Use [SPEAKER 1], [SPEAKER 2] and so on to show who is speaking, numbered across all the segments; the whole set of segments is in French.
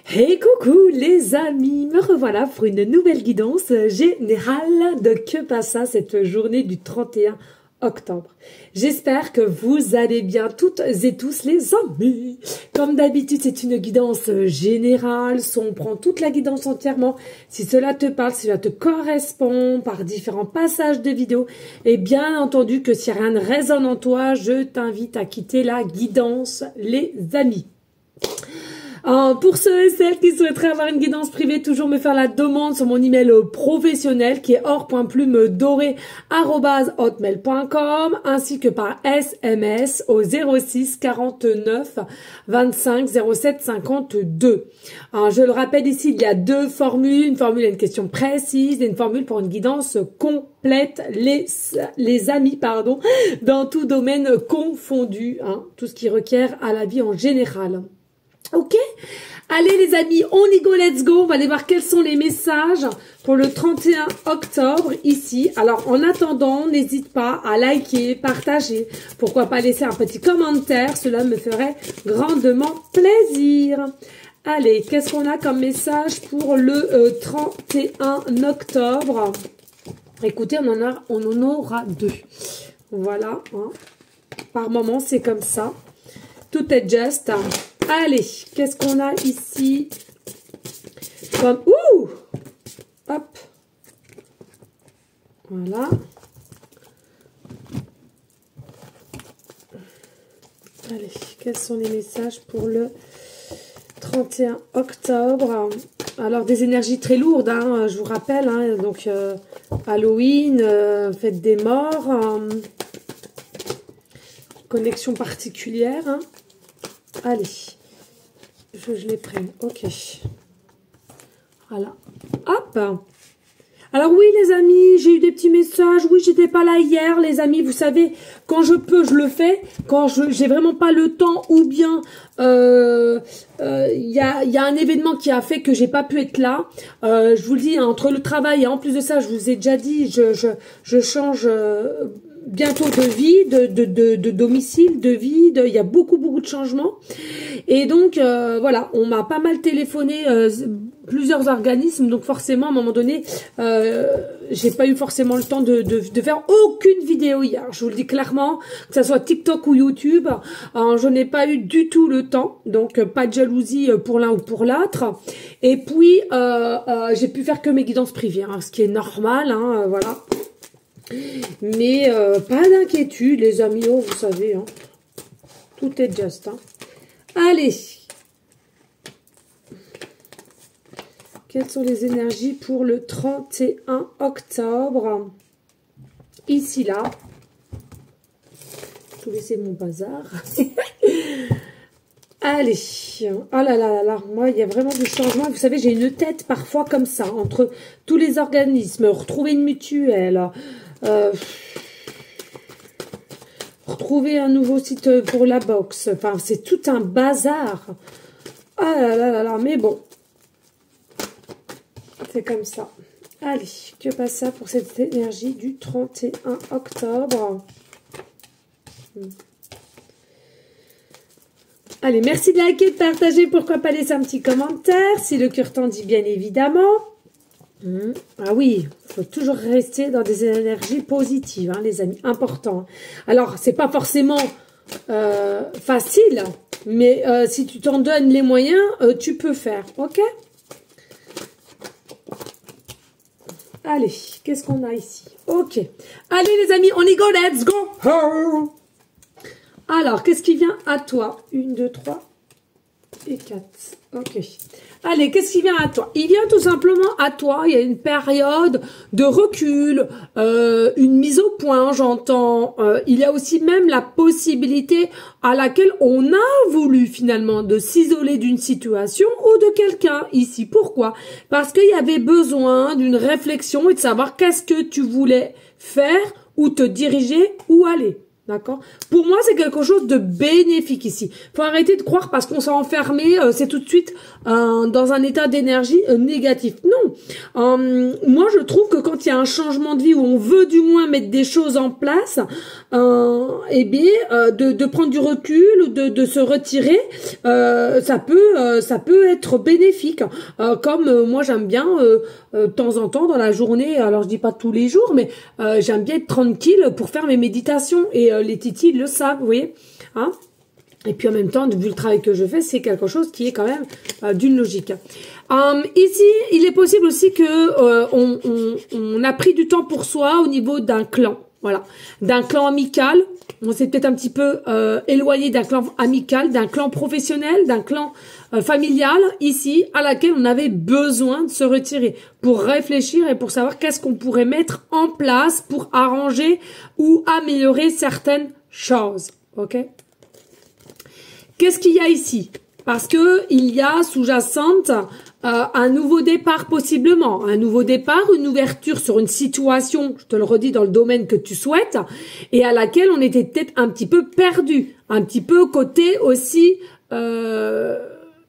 [SPEAKER 1] Hey coucou les amis, me revoilà pour une nouvelle guidance générale de Que passa cette journée du 31 octobre. J'espère que vous allez bien toutes et tous les amis. Comme d'habitude, c'est une guidance générale, on prend toute la guidance entièrement. Si cela te parle, si cela te correspond par différents passages de vidéo, et bien entendu que si rien ne résonne en toi, je t'invite à quitter la guidance les amis. Pour ceux et celles qui souhaiteraient avoir une guidance privée, toujours me faire la demande sur mon email professionnel qui est or.plume-doré@hotmail.com ainsi que par SMS au 06 49 25 07 52. Je le rappelle ici, il y a deux formules. Une formule à une question précise et une formule pour une guidance complète, les amis, pardon, dans tout domaine confondu, tout ce qui requiert à la vie en général. Ok, allez les amis, on y go, let's go. On va aller voir quels sont les messages pour le 31 octobre ici. Alors en attendant, n'hésite pas à liker, partager, pourquoi pas laisser un petit commentaire, cela me ferait grandement plaisir. Allez, qu'est-ce qu'on a comme message pour le 31 octobre? Écoutez, on en aura deux. Voilà, par moment c'est comme ça. Tout est juste. Allez, qu'est-ce qu'on a ici comme... Ouh! Hop. Voilà. Allez, quels sont les messages pour le 31 octobre? Alors, des énergies très lourdes, je vous rappelle. Donc, Halloween, fête des morts, connexion particulière. Allez. Je les prenne. Ok. Voilà. Hop. Alors oui, les amis, j'ai eu des petits messages. Oui, j'étais pas là hier, les amis. Vous savez, quand je peux, je le fais. Quand j'ai vraiment pas le temps ou bien il y a un événement qui a fait que j'ai pas pu être là. Je vous le dis, entre le travail et en plus de ça, je vous ai déjà dit, je change... bientôt de vie, de domicile, de vie, il y a beaucoup de changements. Et donc, voilà, on m'a pas mal téléphoné, plusieurs organismes, donc forcément, à un moment donné, j'ai pas eu forcément le temps de faire aucune vidéo hier. Je vous le dis clairement, que ça soit TikTok ou YouTube, je n'ai pas eu du tout le temps, donc pas de jalousie pour l'un ou pour l'autre. Et puis, j'ai pu faire que mes guidances privées, ce qui est normal, voilà. Mais pas d'inquiétude, les amis, vous savez, tout est juste. Allez, quelles sont les énergies pour le 31 octobre? Ici, là. Tout laisser mon bazar. Allez, oh là là là là, moi il y a vraiment du changement. Vous savez, j'ai une tête parfois comme ça, entre tous les organismes, retrouver une mutuelle, retrouver un nouveau site pour la boxe. Enfin, c'est tout un bazar. Ah là là là là, mais bon. C'est comme ça. Allez, que passe ça pour cette énergie du 31 octobre? Allez, merci de liker, de partager. Pourquoi pas laisser un petit commentaire, si le cœur t'en dit bien évidemment. Ah oui, il faut toujours rester dans des énergies positives, les amis, important. Alors, c'est pas forcément facile, mais si tu t'en donnes les moyens, tu peux faire, ok? Allez, qu'est-ce qu'on a ici? Ok. Allez les amis, on y go, let's go! Alors, qu'est-ce qui vient à toi? 1, 2, 3 et 4. Ok. Allez, qu'est-ce qui vient à toi? Il vient tout simplement à toi, il y a une période de recul, une mise au point, j'entends. Il y a aussi même la possibilité à laquelle on a voulu finalement de s'isoler d'une situation ou de quelqu'un ici. Pourquoi? Parce qu'il y avait besoin d'une réflexion et de savoir qu'est-ce que tu voulais faire ou te diriger ou aller. D'accord? Pour moi, c'est quelque chose de bénéfique ici. Faut arrêter de croire parce qu'on s'est enfermé, c'est tout de suite dans un état d'énergie négatif. Non. Moi, je trouve que quand il y a un changement de vie où on veut du moins mettre des choses en place, eh bien, de prendre du recul ou de se retirer, ça peut être bénéfique. Comme moi, j'aime bien de temps en temps dans la journée. Alors, je dis pas tous les jours, mais j'aime bien être tranquille pour faire mes méditations et les titis le savent, vous voyez, hein. Et puis en même temps, vu le travail que je fais, c'est quelque chose qui est quand même d'une logique. Ici, il est possible aussi que on a pris du temps pour soi au niveau d'un clan, voilà, d'un clan amical. On s'est peut-être un petit peu éloigné d'un clan amical, d'un clan professionnel, d'un clan familial ici, à laquelle on avait besoin de se retirer pour réfléchir et pour savoir qu'est-ce qu'on pourrait mettre en place pour arranger ou améliorer certaines choses. Ok? Qu'est-ce qu'il y a ici? Parce que il y a sous-jacente un nouveau départ possiblement, un nouveau départ, une ouverture sur une situation, je te le redis, dans le domaine que tu souhaites et à laquelle on était peut-être un petit peu perdu, un petit peu côté aussi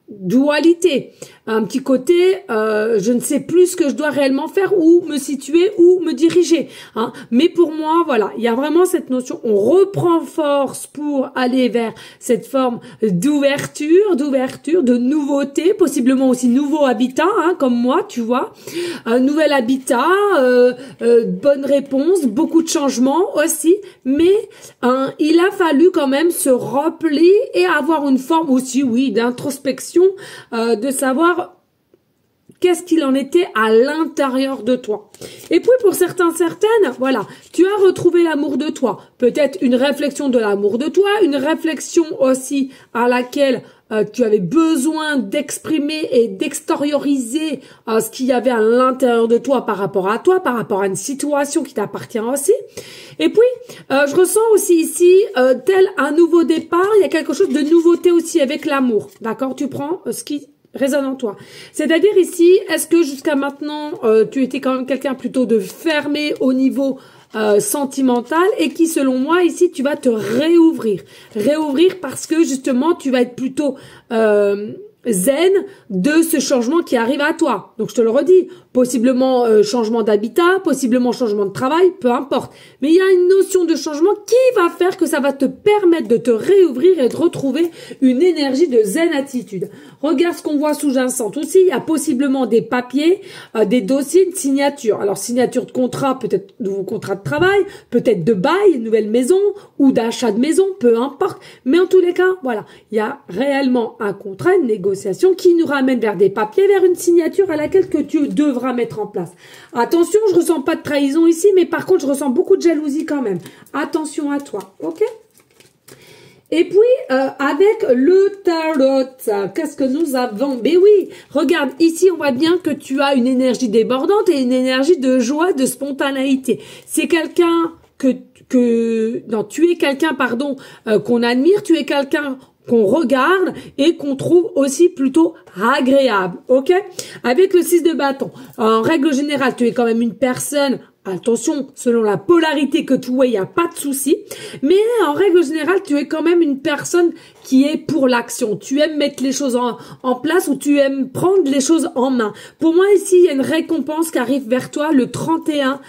[SPEAKER 1] dualité, un petit côté je ne sais plus ce que je dois réellement faire, où me situer, où me diriger, hein. Mais pour moi, voilà, il y a vraiment cette notion, on reprend force pour aller vers cette forme d'ouverture, de nouveauté, possiblement aussi nouveau habitat, hein, comme moi, tu vois, un nouvel habitat, bonne réponse, beaucoup de changements aussi, mais il a fallu quand même se rappeler et avoir une forme aussi, oui, d'introspection, de savoir qu'est-ce qu'il en était à l'intérieur de toi. Et puis pour certaines, voilà, tu as retrouvé l'amour de toi. Peut-être une réflexion de l'amour de toi, une réflexion aussi à laquelle tu avais besoin d'exprimer et d'extérioriser ce qu'il y avait à l'intérieur de toi, par rapport à une situation qui t'appartient aussi. Et puis, je ressens aussi ici, tel un nouveau départ, il y a quelque chose de nouveauté aussi avec l'amour. D'accord? Tu prends ce qui résonne en toi. C'est-à-dire ici, est-ce que jusqu'à maintenant, tu étais quand même quelqu'un plutôt de fermé au niveau sentimental et qui, selon moi, ici, tu vas te réouvrir. Réouvrir parce que, justement, tu vas être plutôt zen de ce changement qui arrive à toi. Donc, je te le redis, possiblement changement d'habitat, possiblement changement de travail, peu importe. Mais il y a une notion de changement qui va faire que ça va te permettre de te réouvrir et de retrouver une énergie de zen attitude. Regarde ce qu'on voit sous-jacente aussi. Il y a possiblement des papiers, des dossiers, une signature. Alors, signature de contrat, peut-être nouveau contrat de travail, peut-être de bail, une nouvelle maison ou d'achat de maison, peu importe. Mais en tous les cas, voilà, il y a réellement un contrat, une négociation qui nous ramène vers des papiers, vers une signature à laquelle que tu devras mettre en place. Attention, je ressens pas de trahison ici, mais par contre, je ressens beaucoup de jalousie quand même. Attention à toi, ok? Et puis, avec le tarot, qu'est-ce que nous avons? Ben oui, regarde, ici, on voit bien que tu as une énergie débordante et une énergie de joie, de spontanéité. C'est quelqu'un tu es quelqu'un, pardon, qu'on admire, tu es quelqu'un qu'on regarde et qu'on trouve aussi plutôt agréable, ok? Avec le 6 de bâton, en règle générale, tu es quand même une personne, attention, selon la polarité que tu vois, il n'y a pas de souci, mais en règle générale, tu es quand même une personne qui est pour l'action. Tu aimes mettre les choses en place ou tu aimes prendre les choses en main. Pour moi, ici, il y a une récompense qui arrive vers toi le 31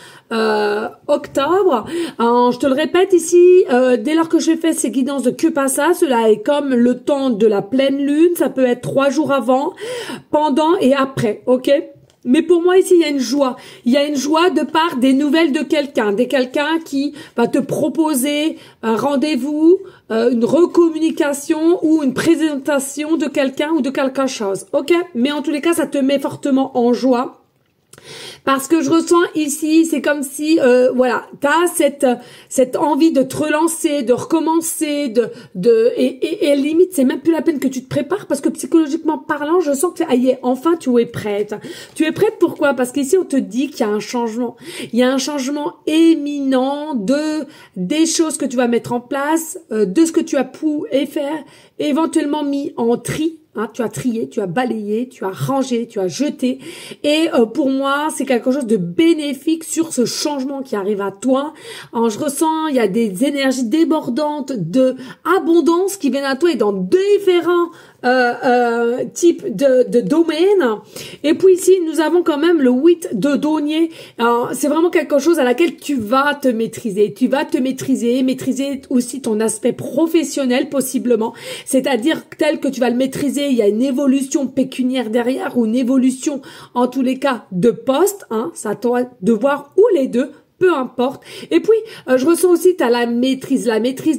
[SPEAKER 1] octobre. Je te le répète ici, dès lors que j'ai fait ces guidances de Kupasa, cela est comme le temps de la pleine lune, ça peut être 3 jours avant, pendant et après, ok? Mais pour moi ici, il y a une joie. Il y a une joie de part des nouvelles de quelqu'un, qui va te proposer un rendez-vous, une recommunication ou une présentation de quelqu'un ou de quelque chose. Ok? Mais en tous les cas, ça te met fortement en joie. Parce que je ressens ici, c'est comme si, voilà, t'as cette envie de te relancer, de recommencer, et limite, c'est même plus la peine que tu te prépares parce que psychologiquement parlant, je sens que enfin, tu es prête. Tu es prête pourquoi? Parce qu'ici, on te dit qu'il y a un changement. Il y a un changement éminent des choses que tu vas mettre en place, de ce que tu as pu et faire, éventuellement mis en tri, Hein, tu as trié, tu as balayé, tu as rangé, tu as jeté. Et pour moi, c'est quelque chose de bénéfique sur ce changement qui arrive à toi. Je ressens, il y a des énergies débordantes de abondance qui viennent à toi et dans différents type de domaine. Et puis ici, nous avons quand même le 8 de denier. C'est vraiment quelque chose à laquelle tu vas te maîtriser. Tu vas te maîtriser aussi ton aspect professionnel possiblement. C'est-à-dire tel que tu vas le maîtriser, il y a une évolution pécuniaire derrière ou une évolution en tous les cas de poste. Ça doit de voir ou les deux. Peu importe. Et puis, je ressens aussi, tu as la maîtrise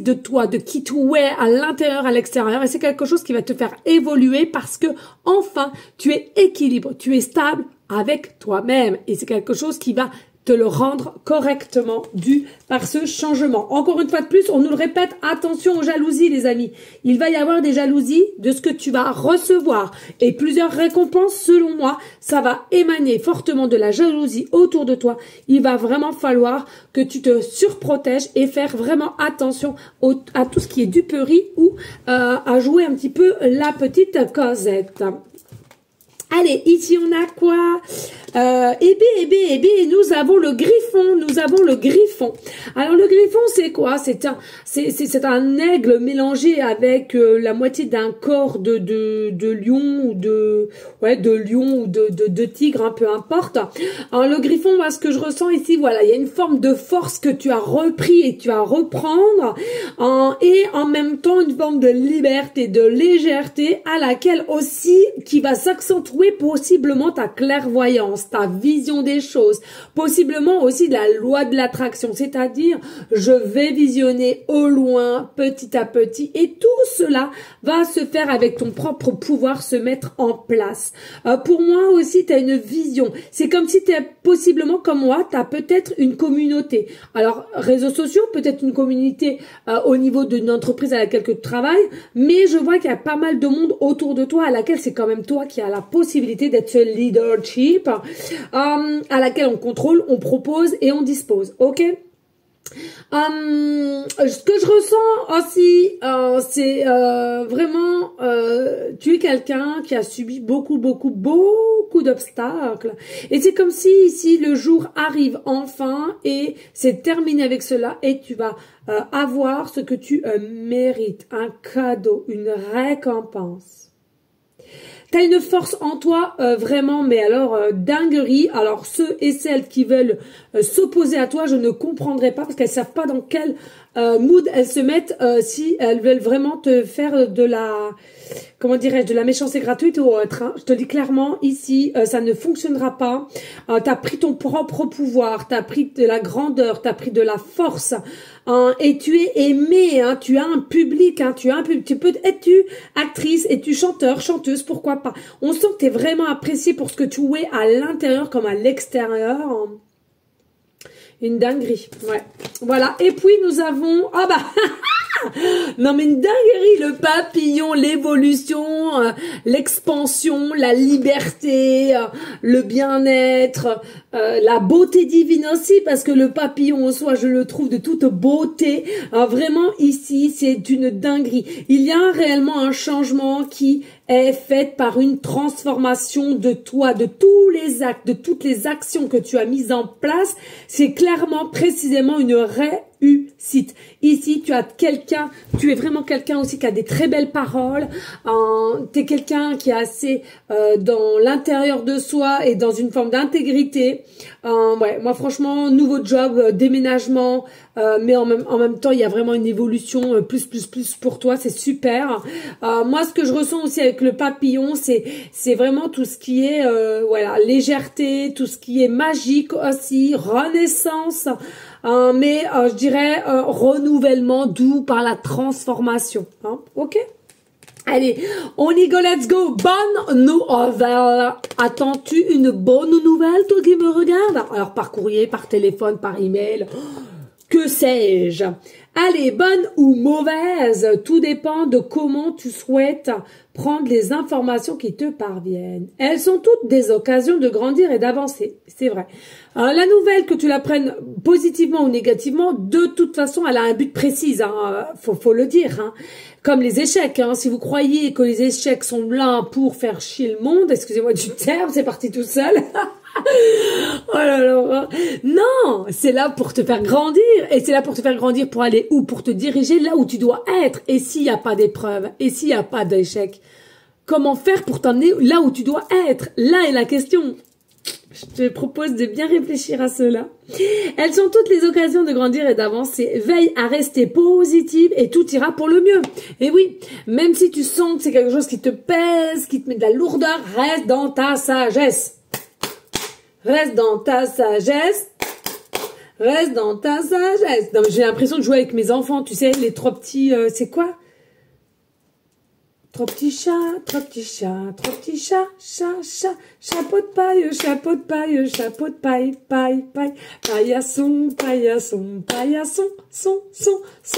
[SPEAKER 1] de toi, de qui tu es à l'intérieur, à l'extérieur. Et c'est quelque chose qui va te faire évoluer parce que, enfin, tu es équilibré, tu es stable avec toi-même. Et c'est quelque chose qui va te le rendre correctement dû par ce changement. Encore une fois de plus, on nous le répète, attention aux jalousies les amis. Il va y avoir des jalousies de ce que tu vas recevoir et plusieurs récompenses selon moi, ça va émaner fortement de la jalousie autour de toi. Il va vraiment falloir que tu te surprotèges et faire vraiment attention à tout ce qui est duperie ou à jouer un petit peu la petite Cosette. Allez, ici on a quoi? Nous avons le griffon, Alors le griffon c'est quoi? C'est un aigle mélangé avec la moitié d'un corps de lion ou de tigre, peu importe. Alors le griffon, moi ce que je ressens ici, voilà, il y a une forme de force que tu as repris et que tu vas reprendre, et en même temps une forme de liberté, de légèreté à laquelle aussi qui va s'accentuer possiblement ta clairvoyance, ta vision des choses, possiblement aussi la loi de l'attraction, c'est-à-dire je vais visionner au loin, petit à petit, et tout cela va se faire avec ton propre pouvoir se mettre en place. Pour moi aussi, tu as une vision. C'est comme si tu es possiblement comme moi, tu as peut-être une communauté. Alors, réseaux sociaux, peut-être une communauté au niveau d'une entreprise à laquelle tu travailles, mais je vois qu'il y a pas mal de monde autour de toi à laquelle c'est quand même toi qui as la possibilité d'être ce leadership à laquelle on contrôle, on propose et on dispose. Ok? Ce que je ressens aussi, c'est vraiment, tu es quelqu'un qui a subi beaucoup d'obstacles. Et c'est comme si ici le jour arrive enfin et c'est terminé avec cela et tu vas avoir ce que tu mérites, un cadeau, une récompense. T'as une force en toi vraiment, mais alors dinguerie. Alors ceux et celles qui veulent s'opposer à toi, je ne comprendrai pas parce qu'elles savent pas dans quel mood elles se mettent si elles veulent vraiment te faire de la, comment dirais-je, de la méchanceté gratuite ou autre. Je te dis clairement ici, ça ne fonctionnera pas. T'as pris ton propre pouvoir, t'as pris de la grandeur, t'as pris de la force. Et tu es aimé, tu as un public, tu peux être actrice, es-tu chanteur, chanteuse, pourquoi pas. On sent que tu es vraiment apprécié pour ce que tu es à l'intérieur comme à l'extérieur. Une dinguerie, ouais. Voilà, et puis nous avons, non mais une dinguerie, le papillon, l'évolution, l'expansion, la liberté, le bien-être, la beauté divine aussi, parce que le papillon en soi, je le trouve de toute beauté. Vraiment ici, c'est une dinguerie. Il y a réellement un changement qui est fait par une transformation de toi, de tous les actes, de toutes les actions que tu as mises en place. C'est clairement, précisément une réussite. Ici, tu as quelqu'un, tu es vraiment quelqu'un aussi qui a des très belles paroles. Tu es quelqu'un qui est assez dans l'intérieur de soi et dans une forme d'intégrité. Ouais, moi franchement, nouveau job, déménagement, mais en même temps, il y a vraiment une évolution plus pour toi, c'est super. Moi, ce que je ressens aussi avec le papillon, c'est vraiment tout ce qui est voilà, légèreté, tout ce qui est magique aussi, renaissance. Mais je dirais renouvellement doux par la transformation. Ok? Allez, on y go, let's go. Bonne nouvelle. Attends-tu une bonne nouvelle, toi qui me regardes? Alors, par courrier, par téléphone, par email, que sais-je? Allez, bonne ou mauvaise, tout dépend de comment tu souhaites prendre les informations qui te parviennent. Elles sont toutes des occasions de grandir et d'avancer, c'est vrai. La nouvelle, que tu la prennes positivement ou négativement, de toute façon, elle a un but précis, hein, faut le dire. Hein. Comme les échecs, hein, si vous croyez que les échecs sont là pour faire chier le monde, excusez-moi du terme, c'est parti tout seul. Oh là là. Non, c'est là pour te faire grandir. Et c'est là pour te faire grandir pour aller où? Pour te diriger là où tu dois être. Et s'il n'y a pas d'épreuve, et s'il n'y a pas d'échec, comment faire pour t'emmener là où tu dois être? Là est la question. Je te propose de bien réfléchir à cela. Elles sont toutes les occasions de grandir et d'avancer. Veille à rester positive et tout ira pour le mieux. Et oui, même si tu sens que c'est quelque chose qui te pèse, qui te met de la lourdeur, reste dans ta sagesse. Reste dans ta sagesse. Reste dans ta sagesse. Non, j'ai l'impression de jouer avec mes enfants. Tu sais, les trois petits... c'est quoi? Trois petits chats, trois petits chats, trois petits chats, chat, chapeau de paille, chapeau de paille, chapeau de paille, paille, paille, paillasson, paillasson, paillasson, son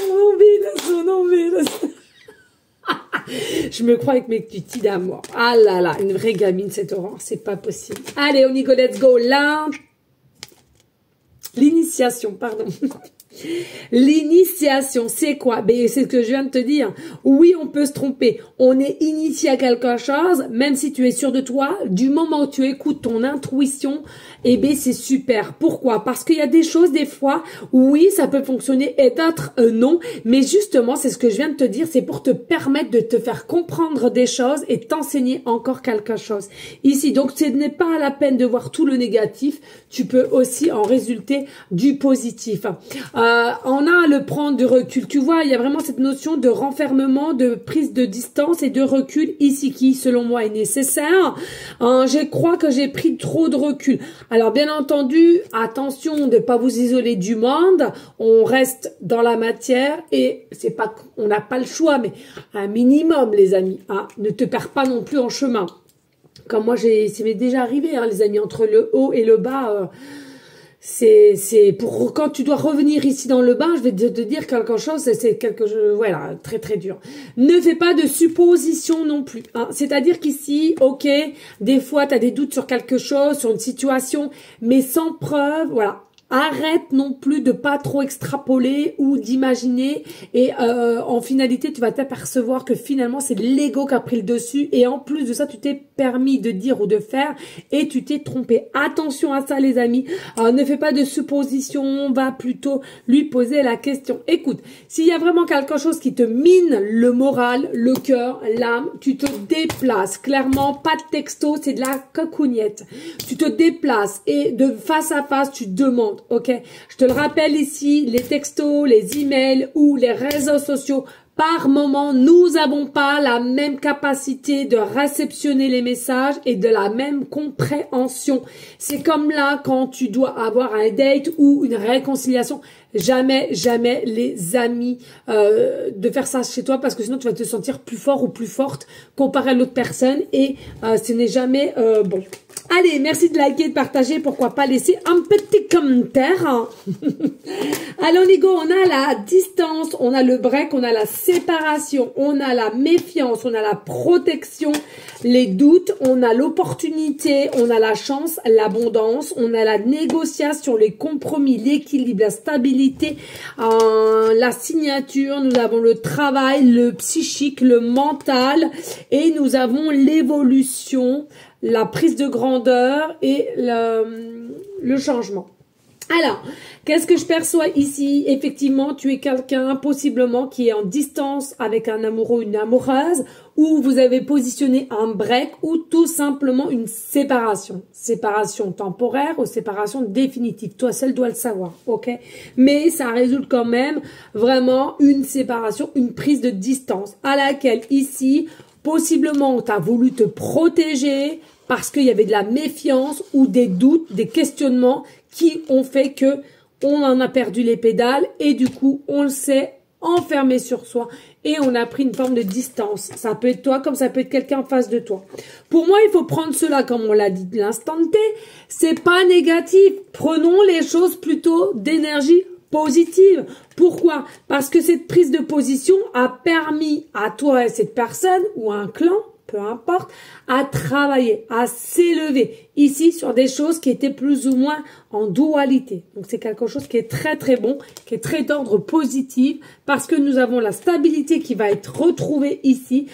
[SPEAKER 1] envie. Je me crois avec mes petits d'amour. Ah là là, une vraie gamine cette Aurore, c'est pas possible. Allez, on y go, let's go. Là, l'initiation, pardon. L'initiation, c'est quoi? Ben, c'est ce que je viens de te dire. Oui, on peut se tromper. On est initié à quelque chose, même si tu es sûr de toi. Du moment où tu écoutes ton intuition, eh ben, c'est super. Pourquoi? Parce qu'il y a des choses, des fois, oui, ça peut fonctionner et d'autres non. Mais justement, c'est ce que je viens de te dire. C'est pour te permettre de te faire comprendre des choses et t'enseigner encore quelque chose. Ici, donc, ce n'est pas la peine de voir tout le négatif. Tu peux aussi en résulter du positif. On a à le prendre du recul. Tu vois, il y a vraiment cette notion de renfermement, de prise de distance et de recul ici qui, selon moi, est nécessaire. Je crois que j'ai pris trop de recul. Alors, bien entendu, attention de ne pas vous isoler du monde. On reste dans la matière et c'est pas, on n'a pas le choix, mais un minimum, les amis. Hein, ne te perds pas non plus en chemin. Comme moi, ça m'est déjà arrivé, hein, les amis, entre le haut et le bas. C'est pour quand tu dois revenir ici dans le bas, je vais te dire quelque chose, c'est quelque chose, voilà, très très dur. Ne fais pas de suppositions non plus, hein. C'est-à-dire qu'ici, ok, des fois tu as des doutes sur quelque chose, sur une situation, mais sans preuve, voilà. Arrête non plus de pas trop extrapoler ou d'imaginer et en finalité tu vas t'apercevoir que finalement c'est l'ego qui a pris le dessus et en plus de ça tu t'es permis de dire ou de faire et tu t'es trompé. Attention à ça les amis, ne fais pas de suppositions, on va plutôt lui poser la question. Écoute, s'il y a vraiment quelque chose qui te mine le moral, le cœur, l'âme, tu te déplaces. Clairement, pas de texto, c'est de la cocougnette. Tu te déplaces et de face à face tu demandes. Ok, je te le rappelle ici, les textos, les emails ou les réseaux sociaux, par moment, nous n'avons pas la même capacité de réceptionner les messages et de la même compréhension. C'est comme là quand tu dois avoir un date ou une réconciliation. Jamais, jamais les amis de faire ça chez toi parce que sinon tu vas te sentir plus fort ou plus forte comparé à l'autre personne et ce n'est jamais bon. Allez, merci de liker, de partager, pourquoi pas laisser un petit commentaire. Allez, on y go, on a la distance, on a le break, on a la séparation, on a la méfiance, on a la protection, les doutes, on a l'opportunité, on a la chance, l'abondance, on a la négociation, les compromis, l'équilibre, la stabilité, la signature, nous avons le travail, le psychique, le mental et nous avons l'évolution, la prise de grandeur et le changement. Alors, qu'est-ce que je perçois ici? Effectivement, tu es quelqu'un possiblement qui est en distance avec un amoureux ou une amoureuse, ou vous avez positionné un break, ou tout simplement une séparation. Séparation temporaire ou séparation définitive. Toi seul dois le savoir, ok? Mais ça résulte quand même vraiment une séparation, une prise de distance à laquelle ici, possiblement, tu as voulu te protéger parce qu'il y avait de la méfiance ou des doutes, des questionnements qui ont fait que on en a perdu les pédales et du coup, on le sait, enfermé sur soi et on a pris une forme de distance. Ça peut être toi comme ça peut être quelqu'un en face de toi. Pour moi, il faut prendre cela, comme on l'a dit de l'instant T, c'est pas négatif. Prenons les choses plutôt d'énergie positive. Pourquoi? Parce que cette prise de position a permis à toi et cette personne ou à un clan, peu importe, à travailler, à s'élever ici sur des choses qui étaient plus ou moins en dualité. Donc c'est quelque chose qui est très très bon, qui est très d'ordre positif parce que nous avons la stabilité qui va être retrouvée ici,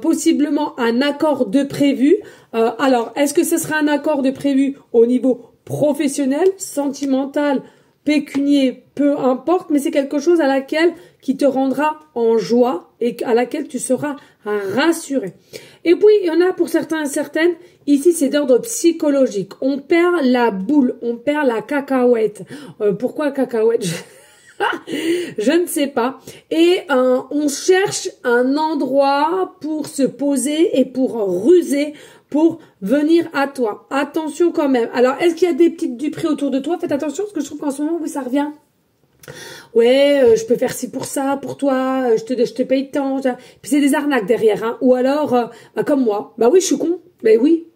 [SPEAKER 1] possiblement un accord de prévu. Alors est-ce que ce sera un accord de prévu au niveau professionnel, sentimental, pécunier, peu importe, mais c'est quelque chose à laquelle qui te rendra en joie et à laquelle tu seras rassuré. Et puis, il y en a pour certains et certaines, ici c'est d'ordre psychologique. On perd la boule, on perd la cacahuète. Pourquoi cacahuète? Je ne sais pas. Et on cherche un endroit pour se poser et pour ruser, pour venir à toi. Attention quand même. Alors, est-ce qu'il y a des petites duperies autour de toi? Faites attention parce que je trouve qu'en ce moment, oui, ça revient. Ouais, je peux faire ci pour ça, pour toi, je te paye tant. Puis c'est des arnaques derrière, hein. Ou alors, comme moi. Bah oui, je suis con. Mais oui.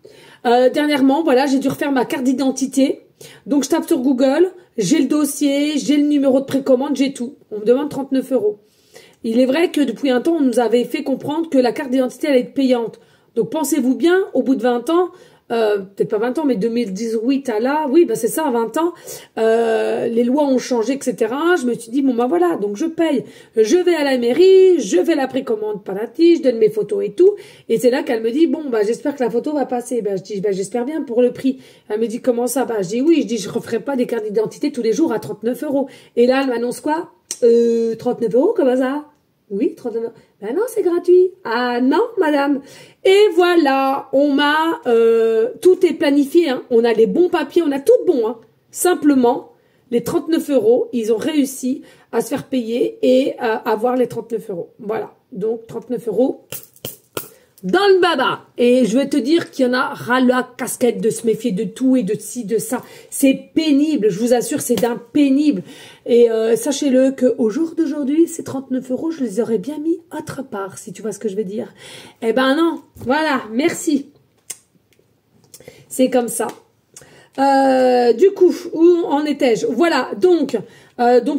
[SPEAKER 1] Dernièrement, voilà, j'ai dû refaire ma carte d'identité. Donc, je tape sur Google, j'ai le dossier, j'ai le numéro de précommande, j'ai tout. On me demande 39 €. Il est vrai que depuis un temps, on nous avait fait comprendre que la carte d'identité allait être payante. Donc, pensez-vous bien, au bout de 20 ans, peut-être pas 20 ans, mais 2018 à là, oui, bah c'est ça, 20 ans, les lois ont changé, etc. Je me suis dit, bon, bah voilà, donc je paye. Je vais à la mairie, je fais la précommande palati, je donne mes photos et tout. Et c'est là qu'elle me dit, bon, bah j'espère que la photo va passer. Bah je dis, bah j'espère bien pour le prix. Elle me dit, comment ça? Bah je dis, oui, je dis, je referai pas des cartes d'identité tous les jours à 39 €. Et là, elle m'annonce quoi? 39 €, comment ça? Oui, 39 €. Ben non, c'est gratuit. Ah non, madame. Et voilà, on m'a... tout est planifié, hein. On a les bons papiers, on a tout de bon. Hein. Simplement, les 39 €, ils ont réussi à se faire payer et à avoir les 39 €. Voilà, donc 39 € dans le baba. Et je vais te dire qu'il y en a ras la casquette de se méfier de tout et de ci, de ça. C'est pénible, je vous assure, c'est d'un pénible. Et sachez-le qu'au jour d'aujourd'hui, ces 39 €, je les aurais bien mis autre part, si tu vois ce que je veux dire. Eh ben non, voilà, merci. C'est comme ça. Du coup, où en étais-je? Voilà, donc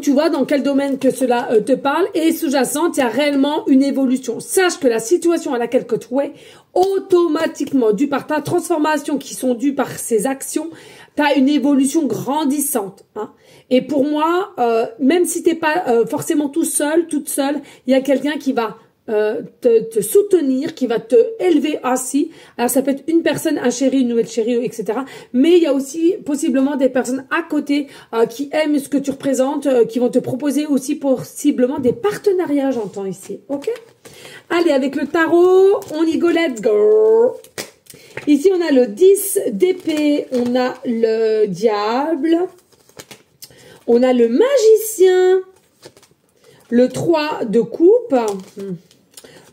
[SPEAKER 1] tu vois dans quel domaine que cela te parle et sous-jacente, il y a réellement une évolution. Sache que la situation à laquelle que tu es, automatiquement, due par ta transformation qui sont dues par ces actions, tu as une évolution grandissante. Hein. Et pour moi, même si t'es pas forcément tout seul, toute seule, il y a quelqu'un qui va te soutenir, qui va te élever ainsi. Alors ça peut être une personne, un chéri, une nouvelle chérie, etc. Mais il y a aussi possiblement des personnes à côté qui aiment ce que tu représentes, qui vont te proposer aussi possiblement des partenariats, j'entends ici. Ok? Allez, avec le tarot, on y go, let's go. Ici, on a le 10 d'épée, on a le diable, on a le magicien, le 3 de coupe,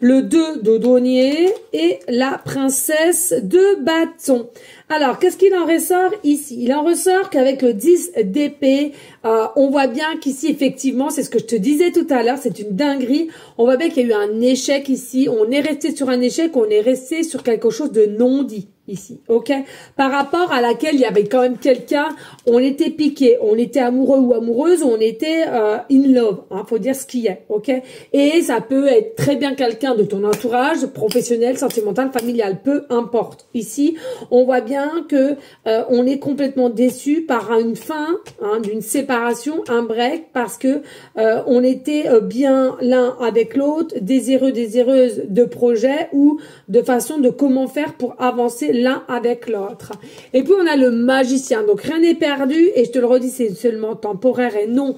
[SPEAKER 1] le 2 de douanier et la princesse de bâton. Alors, qu'est-ce qu'il en ressort ici? Il en ressort qu'avec le 10 d'épée, on voit bien qu'ici, effectivement, c'est ce que je te disais tout à l'heure, c'est une dinguerie. On voit bien qu'il y a eu un échec ici. On est resté sur un échec, on est resté sur quelque chose de non dit ici, ok? Par rapport à laquelle il y avait quand même quelqu'un, on était piqué, on était amoureux ou amoureuse, on était in love, hein, faut dire ce qu'il y a, ok? Et ça peut être très bien quelqu'un de ton entourage, professionnel, sentimental, familial, peu importe. Ici, on voit bien que on est complètement déçu par une fin, hein, d'une séparation, un break, parce que on était bien l'un avec l'autre, désireux, désireuse de projet ou de façon de comment faire pour avancer l'un avec l'autre. Et puis on a le magicien, donc rien n'est perdu et je te le redis, c'est seulement temporaire et non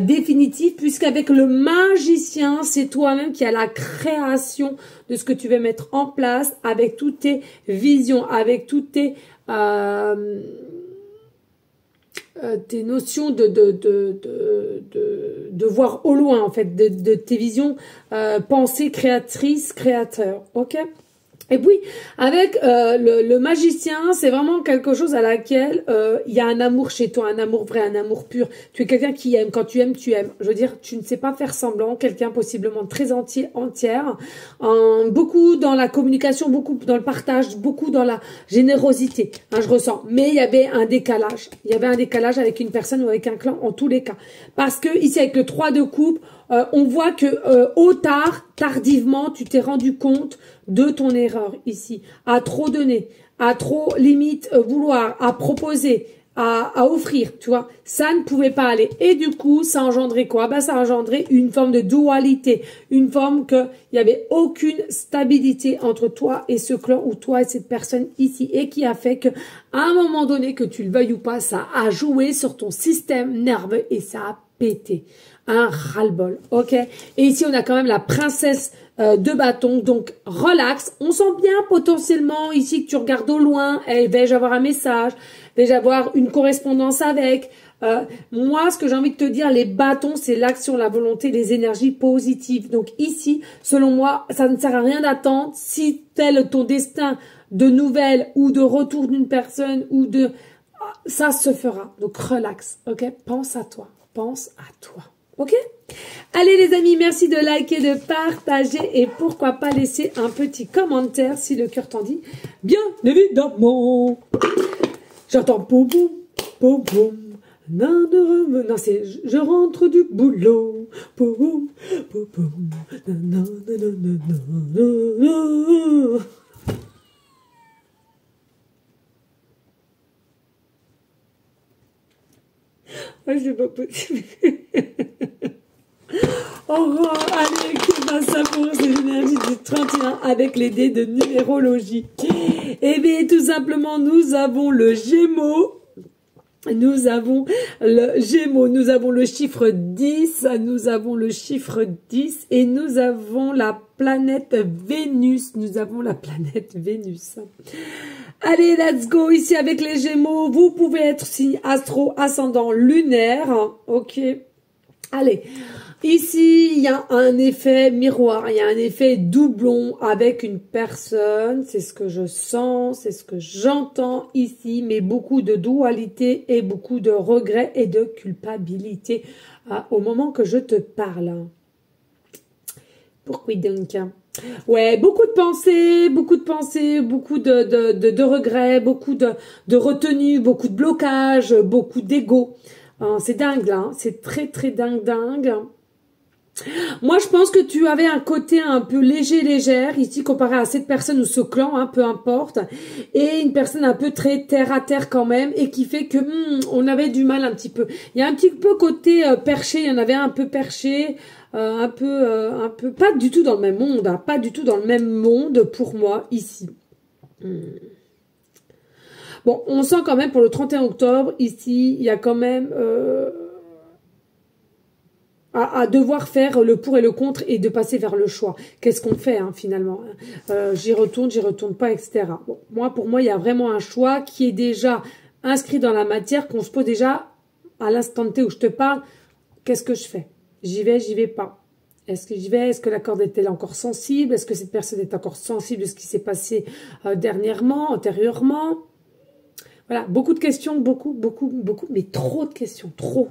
[SPEAKER 1] définitif, puisqu'avec le magicien, c'est toi-même qui as la création de ce que tu veux mettre en place avec toutes tes visions, avec toutes tes notions de voir au loin, en fait, de tes visions, pensées créatrices, créateurs, ok? Et puis, avec le magicien, c'est vraiment quelque chose à laquelle il y a un amour chez toi, un amour vrai, un amour pur. Tu es quelqu'un qui aime. Quand tu aimes, tu aimes. Je veux dire, tu ne sais pas faire semblant. Quelqu'un possiblement très entière. Beaucoup dans la communication, beaucoup dans le partage, beaucoup dans la générosité. Hein, je ressens. Mais il y avait un décalage. Il y avait un décalage avec une personne ou avec un clan en tous les cas. Parce que ici, avec le 3 de coupe, on voit que tardivement, tu t'es rendu compte de ton erreur ici, à trop donner, à trop limite vouloir, à proposer, à offrir, tu vois, ça ne pouvait pas aller. Et du coup, ça engendrait quoi? Ben, ça engendrait une forme de dualité, une forme que il y avait aucune stabilité entre toi et ce clan ou toi et cette personne ici, et qui a fait que, à un moment donné, que tu le veuilles ou pas, ça a joué sur ton système nerveux et ça a pété. Un ras-le-bol, ok? Et ici, on a quand même la princesse de bâton, donc relax. On sent bien potentiellement ici que tu regardes au loin. Hey, vais-je avoir un message? Vais-je avoir une correspondance avec? Moi, ce que j'ai envie de te dire, les bâtons, c'est l'action, la volonté, les énergies positives. Donc ici, selon moi, ça ne sert à rien d'attendre. Si tel ton destin de nouvelles ou de retour d'une personne ou de... Ça se fera. Donc relax, ok? Pense à toi. Pense à toi. Ok? Allez les amis, merci de liker, de partager et pourquoi pas laisser un petit commentaire si le cœur t'en dit. Bien évidemment. J'entends poum poum, poum poum. Non, c'est je rentre du boulot. Poum, poum, poum. Non. Ah, c'est pas possible. Oh, allez, qui va savourer ces énergies du 31 avec les dés de numérologie. Eh bien, tout simplement, nous avons le Gémeaux. Nous avons le Gémeaux, nous avons le chiffre 10, nous avons le chiffre 10 et nous avons la planète Vénus. Nous avons la planète Vénus. Allez, let's go. Ici, avec les Gémeaux, vous pouvez être signe astro, ascendant lunaire. Ok. Allez. Ici, il y a un effet miroir, il y a un effet doublon avec une personne. C'est ce que je sens, c'est ce que j'entends ici, mais beaucoup de dualité et beaucoup de regrets et de culpabilité au moment que je te parle. Pourquoi donc? Ouais, beaucoup de pensées, beaucoup de regrets, beaucoup de retenue, beaucoup de blocages, beaucoup d'ego. C'est dingue là, hein, c'est très dingue. Moi, je pense que tu avais un côté un peu légère, ici, comparé à cette personne ou ce clan, hein, peu importe, et une personne un peu très terre à terre quand même, et qui fait que on avait du mal un petit peu. Il y a un petit peu côté perché, il y en avait un peu perché, un peu, pas du tout dans le même monde, hein, pas du tout dans le même monde pour moi, ici. Bon, on sent quand même pour le 31 octobre, ici, il y a quand même... à devoir faire le pour et le contre et de passer vers le choix. Qu'est-ce qu'on fait hein, finalement? J'y retourne pas, etc. Bon, pour moi, il y a vraiment un choix qui est déjà inscrit dans la matière, qu'on se pose déjà à l'instant T où je te parle. Qu'est-ce que je fais? J'y vais pas. Est-ce que j'y vais? Est-ce que la corde est-elle encore sensible? Est-ce que cette personne est encore sensible de ce qui s'est passé dernièrement, antérieurement? Voilà, beaucoup de questions, beaucoup, mais trop de questions, trop.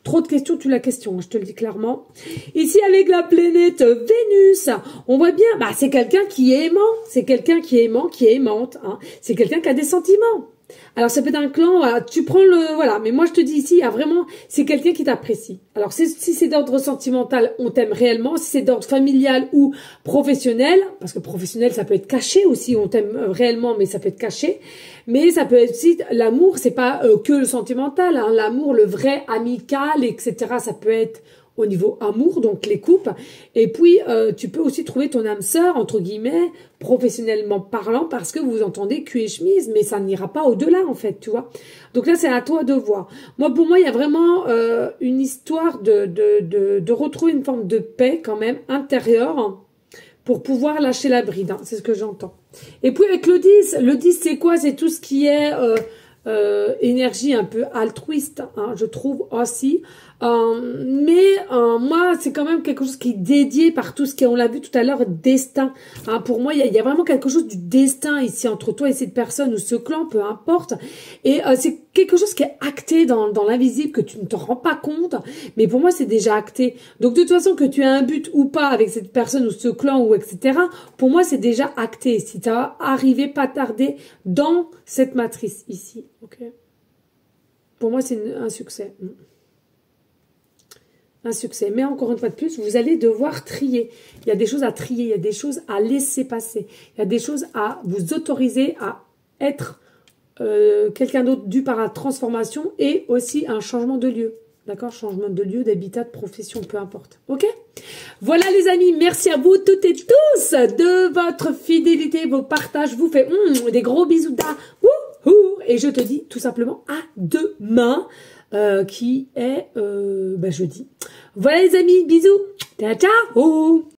[SPEAKER 1] Trop de questions, tu la question, je te le dis clairement. Ici, avec la planète Vénus, on voit bien, bah, c'est quelqu'un qui est aimant, c'est quelqu'un qui est aimant, qui est aimante, hein. C'est quelqu'un qui a des sentiments. Alors, ça peut être un clan, voilà, tu prends le, voilà, mais moi, je te dis ici, il y a vraiment, c'est quelqu'un qui t'apprécie. Alors, si c'est d'ordre sentimental, on t'aime réellement. Si c'est d'ordre familial ou professionnel, parce que professionnel, ça peut être caché aussi, on t'aime réellement, mais ça peut être caché. Mais ça peut être aussi, l'amour, c'est pas que le sentimental, hein. L'amour, le vrai, amical, etc. Ça peut être au niveau amour, donc les couples. Et puis, tu peux aussi trouver ton âme sœur, entre guillemets, professionnellement parlant, parce que vous entendez cul et chemise, mais ça n'ira pas au-delà, en fait, tu vois. Donc là, c'est à toi de voir. Moi, pour moi, il y a vraiment une histoire de retrouver une forme de paix, quand même, intérieure, pour pouvoir lâcher la bride, hein. C'est ce que j'entends. Et puis, avec le 10, c'est quoi? C'est tout ce qui est... énergie un peu altruiste, hein, je trouve aussi. Moi, c'est quand même quelque chose qui est dédié par tout ce qu'on l'a vu tout à l'heure, destin. Hein, pour moi, il y a vraiment quelque chose du destin ici entre toi et cette personne ou ce clan, peu importe. Et c'est quelque chose qui est acté dans l'invisible, que tu ne te rends pas compte. Mais pour moi, c'est déjà acté. Donc, de toute façon, que tu aies un but ou pas avec cette personne ou ce clan ou etc., pour moi, c'est déjà acté. Si tu vas arriver pas tarder dans cette matrice ici. Ok. Pour moi, c'est un succès. Un succès. Mais encore une fois de plus, vous allez devoir trier. Il y a des choses à trier, il y a des choses à laisser passer. Il y a des choses à vous autoriser à être quelqu'un d'autre dû par la transformation et aussi un changement de lieu. D'accord? Changement de lieu, d'habitat, de profession, peu importe. Ok? Voilà les amis, merci à vous toutes et tous de votre fidélité, vos partages. Je vous fais des gros bisous da. Et je te dis tout simplement à demain. Qui est jeudi. Voilà les amis, bisous. Ciao, ciao.